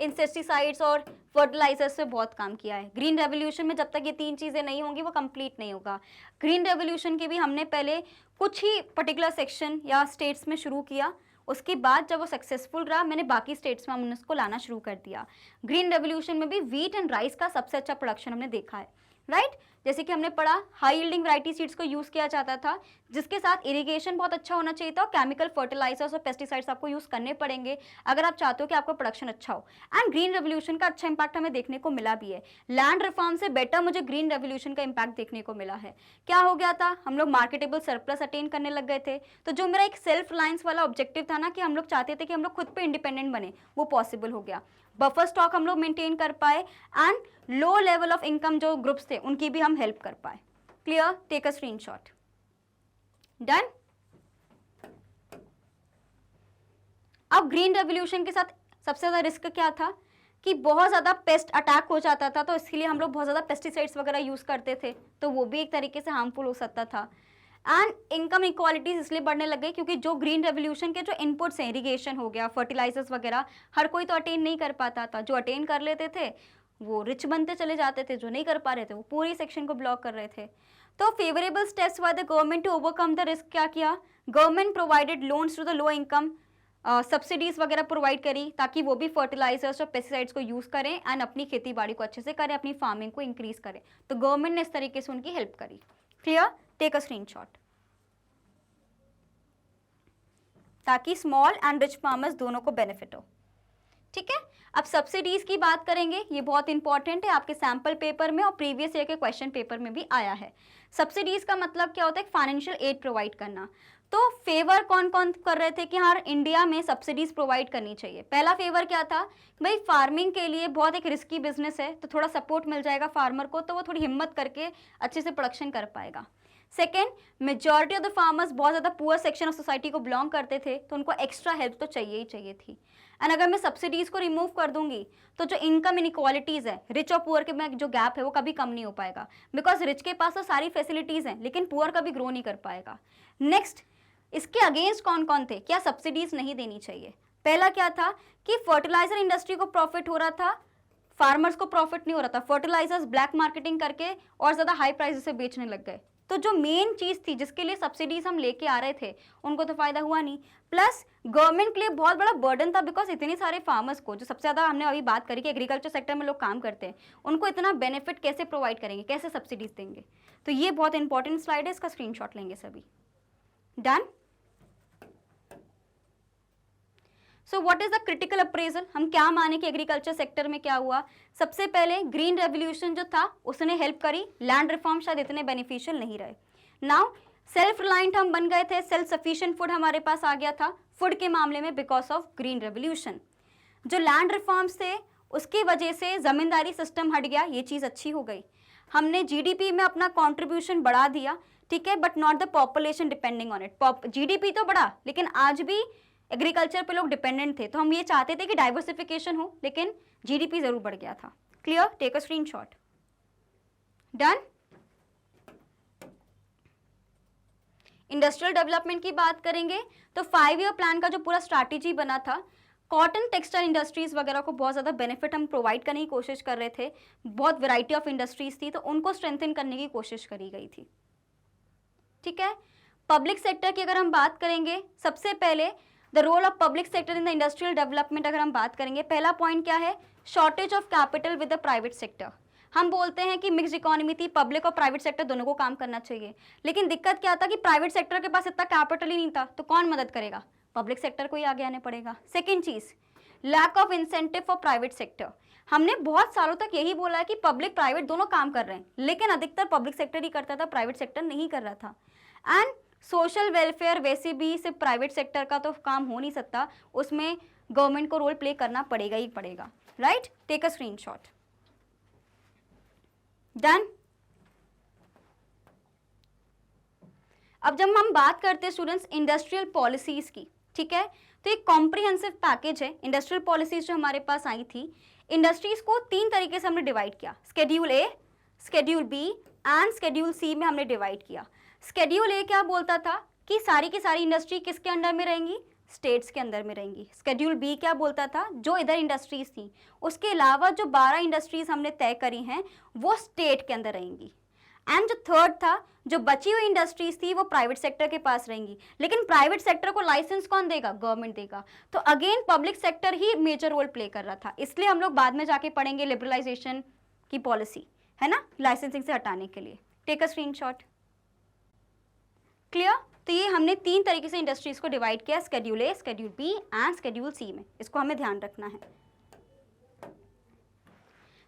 इंसेक्टिसाइड्स और फर्टिलाइजर्स पे बहुत काम किया है। ग्रीन रेवोल्यूशन में जब तक ये 3 चीज़ें नहीं होंगी वो कंप्लीट नहीं होगा। ग्रीन रेवोल्यूशन के भी हमने पहले कुछ ही पर्टिकुलर सेक्शन या स्टेट्स में शुरू किया, उसके बाद जब वो सक्सेसफुल रहा मैंने बाकी स्टेट्स में हमने उसको लाना शुरू कर दिया। ग्रीन रेवोल्यूशन में भी व्हीट एंड राइस का सबसे अच्छा प्रोडक्शन हमने देखा है। राइट जैसे कि हमने पढ़ा हाई यील्डिंग वैरायटी सीड्स को यूज़ किया जाता था, जिसके साथ इरिगेशन बहुत अच्छा होना चाहिए था और केमिकल फर्टिलाइजर्स और पेस्टिसाइड्स आपको यूज़ करने पड़ेंगे अगर आप चाहते हो कि आपका प्रोडक्शन अच्छा हो। एंड ग्रीन रेवोल्यूशन का अच्छा इंपैक्ट हमें देखने को मिला भी है। लैंड रिफॉर्म से बेटर मुझे ग्रीन रेवोल्यूशन का इंपैक्ट देखने को मिला है। क्या हो गया था, हम लोग मार्केटेबल सरप्लस अटेन करने लग गए थे। तो जो मेरा एक सेल्फ रिलायंस वाला ऑब्जेक्टिव था ना कि हम लोग चाहते थे कि हम लोग खुद पे इंडिपेंडेंट बने, वो पॉसिबल हो गया। बफर स्टॉक हम लोग मेंटेन कर पाए and low level of income जो ग्रुप्स थे उनकी भी हम हेल्प कर पाए। Clear, take a screenshot. Done. अब ग्रीन रेवोल्यूशन के साथ सबसे ज्यादा रिस्क क्या था कि बहुत ज्यादा पेस्ट अटैक हो जाता था, तो इसके लिए हम लोग बहुत ज्यादा पेस्टिसाइड्स वगैरह यूज करते थे, तो वो भी एक तरीके से हार्मफुल हो सकता था। एंड इनकम इक्वालिटीज इसलिए बढ़ने लग गई क्योंकि जो ग्रीन रेवोल्यूशन के जो इनपुट्स हैं, इरिगेशन हो गया, फर्टिलाइजर्स वगैरह, हर कोई तो अटेन नहीं कर पाता था। जो अटेन कर लेते थे वो रिच बनते चले जाते थे, जो नहीं कर पा रहे थे वो पूरी सेक्शन को ब्लॉक कर रहे थे। तो favourable steps by the government to overcome the risk क्या किया, government provided loans to the low income, subsidies वगैरह प्रोवाइड करी ताकि वो भी फर्टिलाइजर्स और पेस्टिसाइड्स को यूज़ करें एंड अपनी खेती बाड़ी को अच्छे से करें, अपनी फार्मिंग को इंक्रीज करें। तो गवर्नमेंट ने इस तरीके से उनकी हेल्प करी। Clear, take a screenshot. ताकि स्मॉल एंड रिच फार्मर्स दोनों को बेनिफिट हो। ठीक है, अब सब्सिडीज की बात करेंगे, ये बहुत इंपॉर्टेंट है, आपके सैम्पल पेपर में और प्रीवियस ईयर के क्वेश्चन पेपर में भी आया है। सब्सिडीज का मतलब क्या होता है? फाइनेंशियल एड प्रोवाइड करना। तो फेवर कौन कौन कर रहे थे कि हाँ इंडिया में सब्सिडीज प्रोवाइड करनी चाहिए? पहला फेवर क्या था? भाई फार्मिंग के लिए बहुत एक रिस्की बिजनेस है, तो थोड़ा सपोर्ट मिल जाएगा फार्मर को, तो वो थोड़ी हिम्मत करके अच्छे से प्रोडक्शन कर पाएगा। Second, majority of the farmers बहुत ज़्यादा पुअर सेक्शन ऑफ सोसाइटी को बिलोंग करते थे, तो उनको एक्स्ट्रा हेल्प तो चाहिए ही चाहिए थी। एंड अगर मैं सब्सिडीज़ को रिमूव कर दूंगी तो जो इनकम इनइक्वालिटीज़ है, रिच और पुअर के में जो गैप है वो कभी कम नहीं हो पाएगा, बिकॉज रिच के पास तो सारी फैसिलिटीज़ हैं लेकिन पुअर कभी ग्रो नहीं कर पाएगा। नेक्स्ट, इसके अगेंस्ट कौन कौन थे? क्या सब्सिडीज़ नहीं देनी चाहिए? पहला क्या था कि फर्टिलाइजर इंडस्ट्री को प्रॉफिट हो रहा था, फार्मर्स को प्रॉफिट नहीं हो रहा था, फर्टिलाइजर्स ब्लैक मार्केटिंग करके और ज़्यादा हाई प्राइस से बेचने लग गए। तो जो मेन चीज़ थी जिसके लिए सब्सिडीज हम लेके आ रहे थे उनको तो फायदा हुआ नहीं, प्लस गवर्नमेंट के लिए बहुत बड़ा बर्डन था, बिकॉज इतने सारे फार्मर्स को, जो सबसे ज़्यादा हमने अभी बात करी कि एग्रीकल्चर सेक्टर में लोग काम करते हैं, उनको इतना बेनिफिट कैसे प्रोवाइड करेंगे, कैसे सब्सिडीज देंगे? तो ये बहुत इंपॉर्टेंट स्लाइड है, इसका स्क्रीनशॉट लेंगे सभी। Done. So what is the critical appraisal? हम क्या माने कि एग्रीकल्चर सेक्टर में क्या हुआ? सबसे पहले ग्रीन रेवोल्यूशन जो था उसने हेल्प करी, लैंड रिफॉर्म शायद इतने बेनिफिशियल नहीं रहे। नाउ सेल्फ रिलायंट हम बन गए थे, सेल्फ सफिशिएंट फूड हमारे पास आ गया था फूड के मामले में बिकॉज ऑफ ग्रीन रेवोल्यूशन। जो लैंड रिफॉर्म्स थे उसकी वजह से जमींदारी सिस्टम हट गया, ये चीज़ अच्छी हो गई। हमने जीडीपी में अपना कॉन्ट्रीब्यूशन बढ़ा दिया, ठीक है, but not the population depending on it. GDP तो बढ़ा लेकिन आज भी एग्रीकल्चर पे लोग डिपेंडेंट थे, तो हम ये चाहते थे कि डाइवर्सिफिकेशन हो, लेकिन जीडीपी जरूर बढ़ गया था। Clear? Take a screenshot. Done. Industrial development की बात करेंगे तो 5 ईयर प्लान का जो पूरा स्ट्रैटेजी बना था, कॉटन टेक्सटाइल इंडस्ट्रीज वगैरह को बहुत ज़्यादा बेनिफिट हम प्रोवाइड करने की कोशिश कर रहे थे, बहुत वैरायटी ऑफ इंडस्ट्रीज थी तो उनको स्ट्रेंथन करने की कोशिश करी गई थी। ठीक है, पब्लिक सेक्टर की अगर हम बात करेंगे, सबसे पहले the role of public sector in the industrial development अगर हम बात करेंगे, पहला पॉइंट क्या है? Shortage of capital with the private sector. हम बोलते हैं कि मिक्स्ड इकोनॉमी थी, पब्लिक और प्राइवेट सेक्टर दोनों को काम करना चाहिए, लेकिन दिक्कत क्या था कि प्राइवेट सेक्टर के पास इतना कैपिटल ही नहीं था, तो कौन मदद करेगा? पब्लिक सेक्टर को ही आगे आने पड़ेगा। सेकेंड चीज, lack of incentive for private sector. हमने बहुत सालों तक यही बोला है कि पब्लिक प्राइवेट दोनों काम कर रहे हैं, लेकिन अधिकतर पब्लिक सेक्टर ही करता था, प्राइवेट सेक्टर नहीं कर रहा था। एंड सोशल वेलफेयर वैसे भी सिर्फ प्राइवेट सेक्टर का तो काम हो नहीं सकता, उसमें गवर्नमेंट को रोल प्ले करना पड़ेगा ही पड़ेगा। Right? Take a screenshot. Done. अब जब हम बात करते हैं स्टूडेंट्स इंडस्ट्रियल पॉलिसीज की, ठीक है, तो एक कॉम्प्रिहेंसिव पैकेज है इंडस्ट्रियल पॉलिसीज जो हमारे पास आई थी। इंडस्ट्रीज को 3 तरीके से हमने डिवाइड किया, schedule A, schedule B and schedule C में हमने डिवाइड किया। शेड्यूल ए क्या बोलता था कि सारी की सारी इंडस्ट्री किसके अंडर में रहेंगी? स्टेट्स के अंदर में रहेंगी। शेड्यूल बी क्या बोलता था? जो इधर इंडस्ट्रीज थी उसके अलावा जो 12 इंडस्ट्रीज हमने तय करी हैं वो स्टेट के अंदर रहेंगी। एंड जो थर्ड था, जो बची हुई इंडस्ट्रीज थी वो प्राइवेट सेक्टर के पास रहेंगी, लेकिन प्राइवेट सेक्टर को लाइसेंस कौन देगा? गवर्नमेंट देगा। तो अगेन पब्लिक सेक्टर ही मेजर रोल प्ले कर रहा था, इसलिए हम लोग बाद में जाके पढ़ेंगे लिबरलाइजेशन की पॉलिसी, है ना, लाइसेंसिंग से हटाने के लिए। Take a screenshot. क्लियर? तो ये हमने 3 तरीके से इंडस्ट्रीज को डिवाइड किया, schedule A, schedule B and schedule C में, इसको हमें ध्यान रखना है।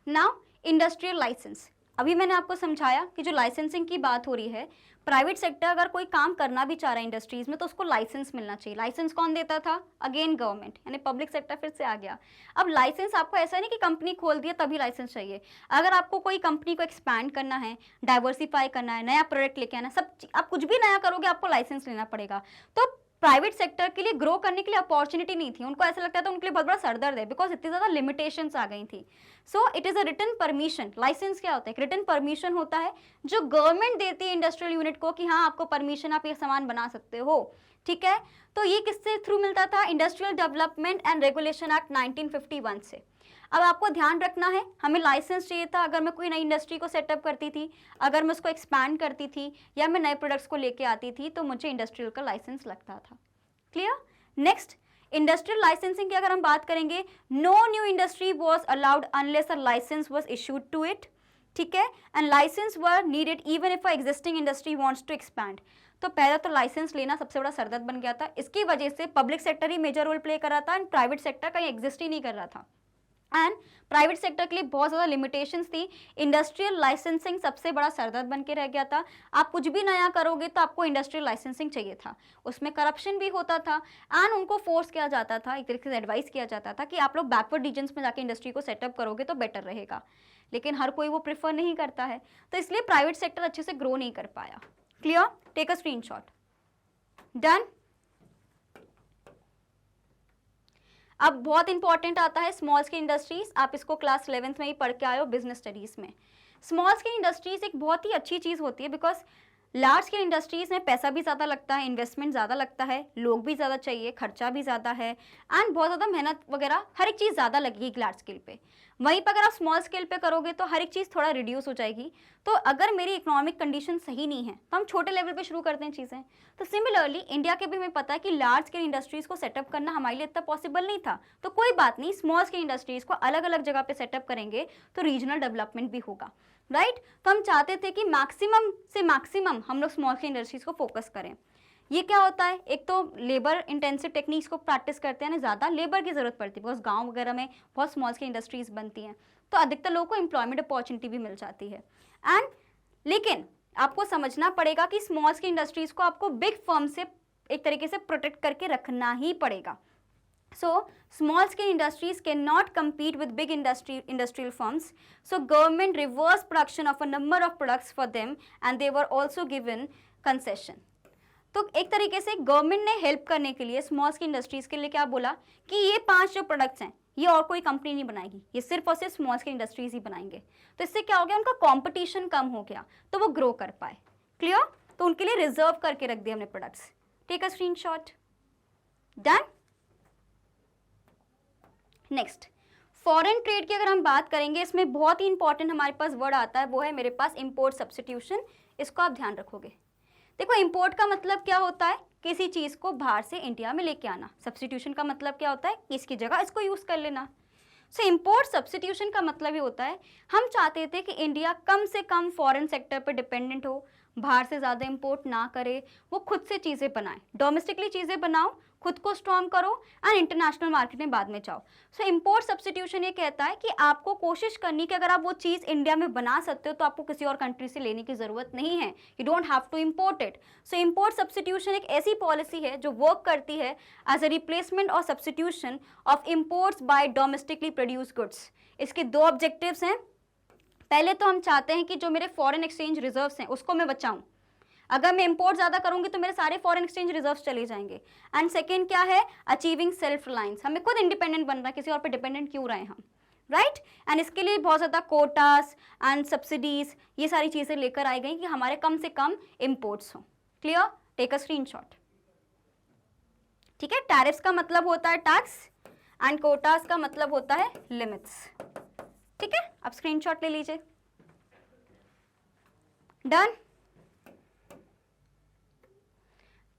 नाउ इंडस्ट्रियल लाइसेंस, अभी मैंने आपको समझाया कि जो लाइसेंसिंग की बात हो रही है, प्राइवेट सेक्टर अगर कोई काम करना भी चाह रहा है इंडस्ट्रीज में तो उसको लाइसेंस मिलना चाहिए। लाइसेंस कौन देता था? अगेन गवर्नमेंट, यानी पब्लिक सेक्टर फिर से आ गया। अब लाइसेंस आपको ऐसा नहीं कि कंपनी खोल दिया तभी लाइसेंस चाहिए, अगर आपको कोई कंपनी को एक्सपैंड करना है, डाइवर्सिफाई करना है, नया प्रोडक्ट लेके आना, सब आप कुछ भी नया करोगे आपको लाइसेंस लेना पड़ेगा। तो प्राइवेट सेक्टर के लिए ग्रो करने के लिए अपॉर्चुनिटी नहीं थी, उनको ऐसा लगता था उनके लिए बहुत बड़ा सरदर्द है, बिकॉज इतनी ज़्यादा लिमिटेशंस आ गई थी। So it is a written permission. Licence क्या होता है? रिटन परमिशन होता है जो गवर्नमेंट देती है इंडस्ट्रियल यूनिट को कि हाँ आपको परमिशन, आप ये सामान बना सकते हो। ठीक है, तो ये किससे थ्रू मिलता था? Industrial development and regulation act 1951 से। अब आपको ध्यान रखना है, हमें लाइसेंस चाहिए था अगर मैं कोई नई इंडस्ट्री को सेटअप करती थी, अगर मैं उसको एक्सपैंड करती थी या मैं नए प्रोडक्ट्स को लेके आती थी, तो मुझे इंडस्ट्रियल का लाइसेंस लगता था। क्लियर? नेक्स्ट, इंडस्ट्रियल लाइसेंसिंग की अगर हम बात करेंगे, no new industry was allowed unless a licence was issued to it. ठीक है, and licence were needed even if a existing industry wants to expand. तो पहला तो लाइसेंस लेना सबसे बड़ा सरदर्द बन गया था, इसकी वजह से पब्लिक सेक्टर ही मेजर रोल प्ले कर रहा था एंड प्राइवेट सेक्टर कहीं एग्जिस्ट ही नहीं कर रहा था। एंड प्राइवेट सेक्टर के लिए बहुत ज़्यादा लिमिटेशंस थी। इंडस्ट्रियल लाइसेंसिंग सबसे बड़ा सरदर्द बन के रह गया था। आप कुछ भी नया करोगे तो आपको इंडस्ट्रियल लाइसेंसिंग चाहिए था, उसमें करप्शन भी होता था एंड उनको फोर्स किया जाता था, एक तरीके से एडवाइस किया जाता था कि आप लोग बैकवर्ड रीजन्स में जाके इंडस्ट्री को सेटअप करोगे तो बेटर रहेगा, लेकिन हर कोई वो प्रेफर नहीं करता है, तो इसलिए प्राइवेट सेक्टर अच्छे से ग्रो नहीं कर पाया। Clear? Take a screenshot. Done. अब बहुत इंपॉर्टेंट आता है स्मॉल स्केल इंडस्ट्रीज। आप इसको क्लास 11th में ही पढ़ के आए हो बिजनेस स्टडीज में। स्मॉल स्केल इंडस्ट्रीज एक बहुत ही अच्छी चीज़ होती है बिकॉज लार्ज स्केल इंडस्ट्रीज में पैसा भी ज़्यादा लगता है, इन्वेस्टमेंट ज़्यादा लगता है, लोग भी ज़्यादा चाहिए, खर्चा भी ज़्यादा है एंड बहुत ज़्यादा मेहनत वगैरह हर एक चीज़ ज़्यादा लगेगी लार्ज स्केल पे। वहीं पर अगर आप स्मॉल स्केल पे करोगे तो हर एक चीज़ थोड़ा रिड्यूस हो जाएगी। तो अगर मेरी इकोनॉमिक कंडीशन सही नहीं है तो हम छोटे लेवल पे शुरू करते हैं चीज़ें। तो सिमिलरली इंडिया के भी हमें पता है कि लार्ज स्केल इंडस्ट्रीज़ को सेटअप करना हमारे लिए इतना पॉसिबल नहीं था, तो कोई बात नहीं, स्मॉल स्केल इंडस्ट्रीज़ को अलग अलग जगह पे सेटअप करेंगे तो रीजनल डेवलपमेंट भी होगा, राइट। तो हम चाहते थे कि मैक्सिमम से मैक्सिमम हम लोग स्मॉल स्केल इंडस्ट्रीज़ को फोकस करें। ये क्या होता है, एक तो लेबर इंटेंसिव टेक्निक्स को प्रैक्टिस करते हैं ना, ज़्यादा लेबर की ज़रूरत पड़ती है बिकॉज गांव वगैरह में बहुत स्मॉल स्केल इंडस्ट्रीज़ बनती हैं, तो अधिकतर लोगों को एम्प्लॉयमेंट अपॉर्चुनिटी भी मिल जाती है। एंड लेकिन आपको समझना पड़ेगा कि स्मॉल स्केल इंडस्ट्रीज़ को आपको बिग फर्म से एक तरीके से प्रोटेक्ट करके रखना ही पड़ेगा। So small scale industries cannot compete with big industrial firms. So government reversed production of a number of products for them and they were also given concession. तो एक तरीके से गवर्नमेंट ने हेल्प करने के लिए स्मॉल स्केल इंडस्ट्रीज के लिए क्या बोला कि ये 5 जो प्रोडक्ट्स हैं ये और कोई कंपनी नहीं बनाएगी, ये सिर्फ और सिर्फ स्मॉल स्केल इंडस्ट्रीज ही बनाएंगे। तो इससे क्या हो गया, उनका कंपटीशन कम हो गया तो वो ग्रो कर पाए। क्लियर? तो उनके लिए रिजर्व करके रख दिए हमने products. Take a screenshot. Done. Next, foreign trade की अगर हम बात करेंगे, इसमें बहुत ही इंपॉर्टेंट हमारे पास वर्ड आता है, वो है मेरे पास इंपोर्ट सब्स्टिट्यूशन। इसको आप ध्यान रखोगे। देखो इंपोर्ट का मतलब क्या होता है, किसी चीज़ को बाहर से इंडिया में लेके आना। सब्स्टिट्यूशन का मतलब क्या होता है, इसकी जगह इसको यूज़ कर लेना। सो इंपोर्ट सब्स्टिट्यूशन का मतलब ये होता है, हम चाहते थे कि इंडिया कम से कम फॉरेन सेक्टर पर डिपेंडेंट हो, बाहर से ज़्यादा इंपोर्ट ना करे, वो खुद से चीज़ें बनाए, डोमेस्टिकली चीज़ें बनाओ, खुद को स्ट्रॉन्ग करो एंड इंटरनेशनल मार्केट में बाद में जाओ। सो इंपोर्ट सब्स्टिट्यूशन ये कहता है कि आपको कोशिश करनी कि अगर आप वो चीज़ इंडिया में बना सकते हो तो आपको किसी और कंट्री से लेने की ज़रूरत नहीं है, you don't have to import it. So import substitution एक ऐसी पॉलिसी है जो वर्क करती है एज अ रिप्लेसमेंट और substitution of imports by domestically produced goods. इसके 2 ऑब्जेक्टिव्स हैं। पहले तो हम चाहते हैं कि जो मेरे फॉरेन एक्सचेंज रिजर्व्स हैं उसको मैं बचाऊं। अगर मैं इंपोर्ट ज़्यादा करूंगी तो मेरे सारे फॉरेन एक्सचेंज रिजर्व्स चले जाएंगे। एंड सेकेंड क्या है, अचीविंग सेल्फ रिलायंस, हमें खुद इंडिपेंडेंट बनना है, किसी और पे डिपेंडेंट क्यों रहे हम, राइट। एंड इसके लिए बहुत ज़्यादा कोटास एंड सब्सिडीज ये सारी चीज़ें लेकर आई गई कि हमारे कम से कम इम्पोर्ट्स हों। क्लियर? Take a screenshot. ठीक है, टैरिफ्स का मतलब होता है टैक्स एंड कोटास का मतलब होता है लिमिट्स। ठीक है, अब स्क्रीनशॉट ले लीजिए। डन।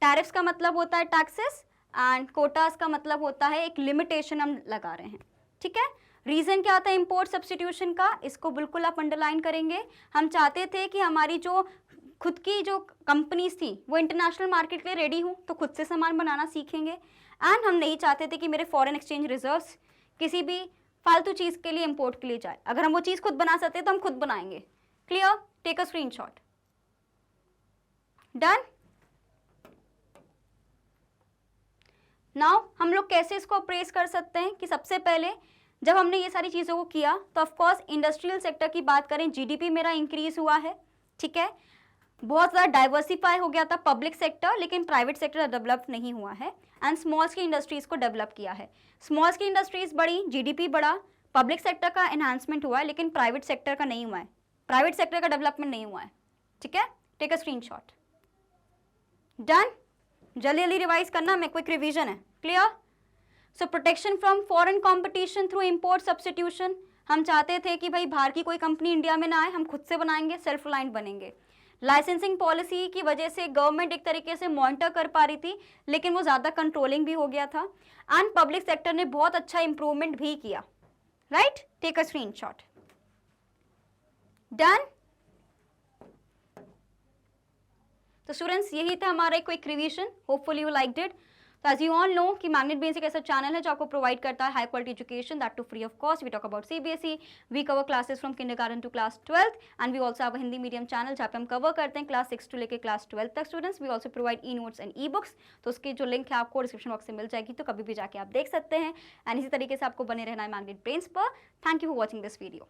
टैरिफ्स का मतलब होता है टैक्सेस एंड कोटास का मतलब होता है एक लिमिटेशन हम लगा रहे हैं। ठीक है, रीजन क्या था इंपोर्ट सब्स्टिट्यूशन का, इसको बिल्कुल आप अंडरलाइन करेंगे। हम चाहते थे कि हमारी जो खुद की जो कंपनीज थी वो इंटरनेशनल मार्केट के लिए रेडी हूँ तो खुद से सामान बनाना सीखेंगे। एंड हम नहीं चाहते थे कि मेरे फॉरेन एक्सचेंज रिजर्व्स किसी भी फालतू चीज़ के लिए इंपोर्ट के लिए जाए। अगर हम वो चीज़ खुद बना सकते तो हम खुद बनाएंगे। Clear? Take a screenshot. Done. Now हम लोग कैसे इसको अप्रेस कर सकते हैं कि सबसे पहले जब हमने ये सारी चीज़ों को किया तो ऑफकोर्स इंडस्ट्रियल सेक्टर की बात करें, जीडीपी मेरा इंक्रीज हुआ है। ठीक है, बहुत ज़्यादा डाइवर्सिफाई हो गया था पब्लिक सेक्टर, लेकिन प्राइवेट सेक्टर डेवलप नहीं हुआ है। एंड स्मॉल स्केल इंडस्ट्रीज़ को डेवलप किया है। स्मॉल स्केल इंडस्ट्रीज़ बढ़ी, जीडीपी बढ़ा, पब्लिक सेक्टर का एनहांसमेंट हुआ है, लेकिन प्राइवेट सेक्टर का नहीं हुआ है, प्राइवेट सेक्टर का डेवलपमेंट नहीं हुआ है। ठीक है, टेक अ स्क्रीनशॉट। डन। जल्दी जल्दी रिवाइज करना, मैं क्विक रिवीजन है। Clear? So protection from foreign competition through import substitution, हम चाहते थे कि भाई बाहर की कोई कंपनी इंडिया में ना आए, हम खुद से बनाएंगे, सेल्फ रिलायंट बनेंगे। लाइसेंसिंग पॉलिसी की वजह से गवर्नमेंट एक तरीके से मॉनिटर कर पा रही थी, लेकिन वो ज़्यादा कंट्रोलिंग भी हो गया था। एंड पब्लिक सेक्टर ने बहुत अच्छा इंप्रूवमेंट भी किया। Right? Take a screenshot. Done. तो स्टूडेंट्स यही था हमारा quick revision, hopefully you liked it. तो एज यू ऑल नो कि मैग्नेट ब्रेन्स एक ऐसा चैनल है जो आपको प्रोवाइड करता है high quality education, that too free of cost. We talk about CBSE, we cover classes from kindergarten to class 12th, and we also have Hindi medium channel जहाँ पे हम कवर करते हैं क्लास 6 टू लेकर क्लास 12 तक students. We also provide e notes and e books. तो उसकी जो लिंक है आपको डिस्क्रिप्शन बॉक्स में मिल जाएगी, तो कभी भी जाके आप देख सकते हैं. एंड इसी तरीके से आपको बने रहना है मैग्नेट ब्रेन्स पर. Thank you for watching this video.